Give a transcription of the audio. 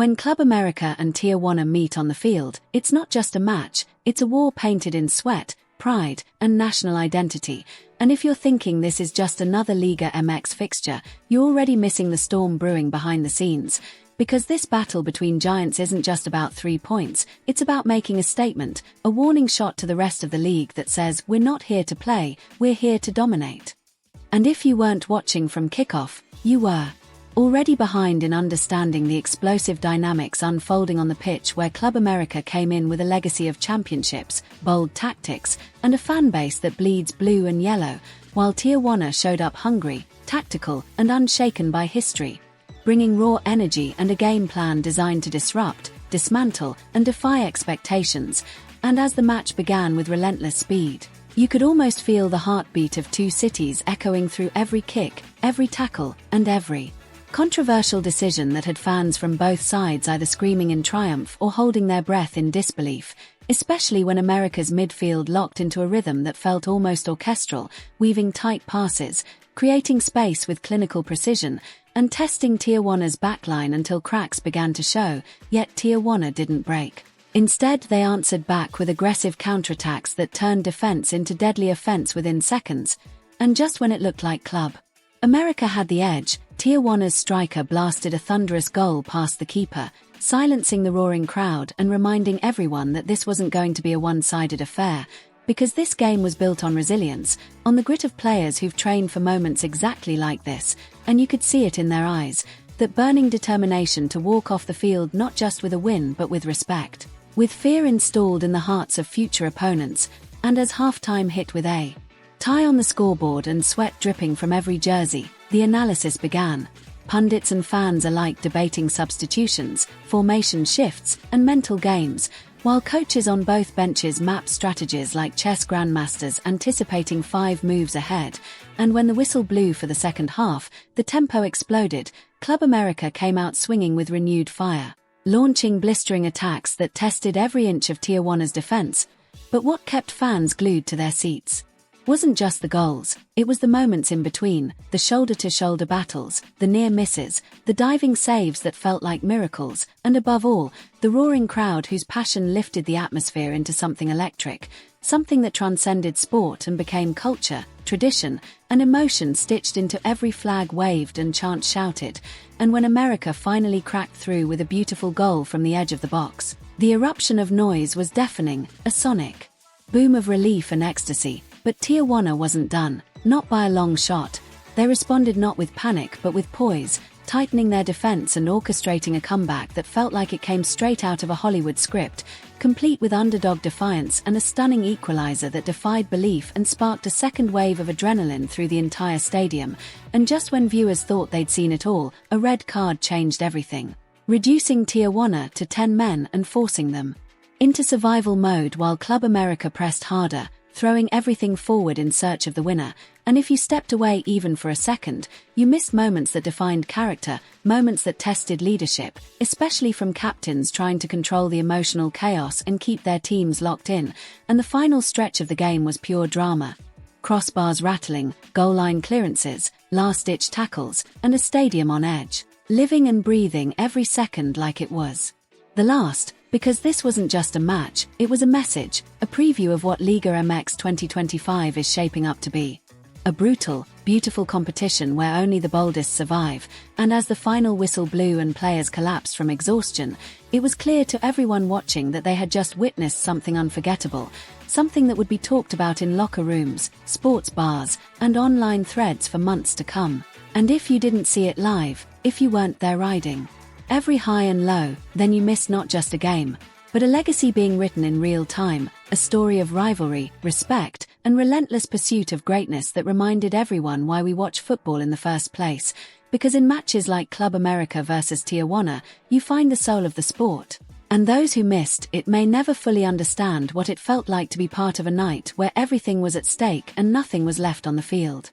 When Club America and Tijuana meet on the field, it's not just a match, it's a war painted in sweat, pride, and national identity. And if you're thinking this is just another Liga MX fixture, you're already missing the storm brewing behind the scenes. Because this battle between giants isn't just about 3 points, it's about making a statement, a warning shot to the rest of the league that says, we're not here to play, we're here to dominate. And if you weren't watching from kickoff, you were already behind in understanding the explosive dynamics unfolding on the pitch, where Club America came in with a legacy of championships, bold tactics, and a fan base that bleeds blue and yellow, while Tijuana showed up hungry, tactical, and unshaken by history, bringing raw energy and a game plan designed to disrupt, dismantle, and defy expectations. And as the match began with relentless speed, you could almost feel the heartbeat of two cities echoing through every kick, every tackle, and every controversial decision that had fans from both sides either screaming in triumph or holding their breath in disbelief, especially when America's midfield locked into a rhythm that felt almost orchestral, weaving tight passes, creating space with clinical precision, and testing Tijuana's backline until cracks began to show, yet Tijuana didn't break. Instead, they answered back with aggressive counterattacks that turned defense into deadly offense within seconds. And just when it looked like Club America had the edge, Tijuana's striker blasted a thunderous goal past the keeper, silencing the roaring crowd and reminding everyone that this wasn't going to be a one-sided affair, because this game was built on resilience, on the grit of players who've trained for moments exactly like this, and you could see it in their eyes, that burning determination to walk off the field not just with a win but with respect, with fear installed in the hearts of future opponents. And as halftime hit with a tie on the scoreboard and sweat dripping from every jersey, the analysis began. Pundits and fans alike debating substitutions, formation shifts, and mental games, while coaches on both benches mapped strategies like chess grandmasters anticipating 5 moves ahead. And when the whistle blew for the second half, the tempo exploded. Club America came out swinging with renewed fire, launching blistering attacks that tested every inch of Tijuana's defense. But what kept fans glued to their seats wasn't just the goals, it was the moments in between, the shoulder-to-shoulder battles, the near misses, the diving saves that felt like miracles, and above all, the roaring crowd whose passion lifted the atmosphere into something electric, something that transcended sport and became culture, tradition, and emotion stitched into every flag waved and chant shouted. And when America finally cracked through with a beautiful goal from the edge of the box, the eruption of noise was deafening, a sonic boom of relief and ecstasy. But Tijuana wasn't done, not by a long shot. They responded not with panic but with poise, tightening their defense and orchestrating a comeback that felt like it came straight out of a Hollywood script, complete with underdog defiance and a stunning equalizer that defied belief and sparked a second wave of adrenaline through the entire stadium. And just when viewers thought they'd seen it all, a red card changed everything, reducing Tijuana to 10 men and forcing them into survival mode, while Club America pressed harder, throwing everything forward in search of the winner. And if you stepped away even for a second, you missed moments that defined character, moments that tested leadership, especially from captains trying to control the emotional chaos and keep their teams locked in. And the final stretch of the game was pure drama. Crossbars rattling, goal line clearances, last-ditch tackles, and a stadium on edge, living and breathing every second like it was the last. Because this wasn't just a match, it was a message, a preview of what Liga MX 2025 is shaping up to be. A brutal, beautiful competition where only the boldest survive. And as the final whistle blew and players collapsed from exhaustion, it was clear to everyone watching that they had just witnessed something unforgettable, something that would be talked about in locker rooms, sports bars, and online threads for months to come. And if you didn't see it live, if you weren't there riding every high and low, then you missed not just a game, but a legacy being written in real time, a story of rivalry, respect, and relentless pursuit of greatness that reminded everyone why we watch football in the first place. Because in matches like Club America versus Tijuana, you find the soul of the sport. And those who missed it may never fully understand what it felt like to be part of a night where everything was at stake and nothing was left on the field.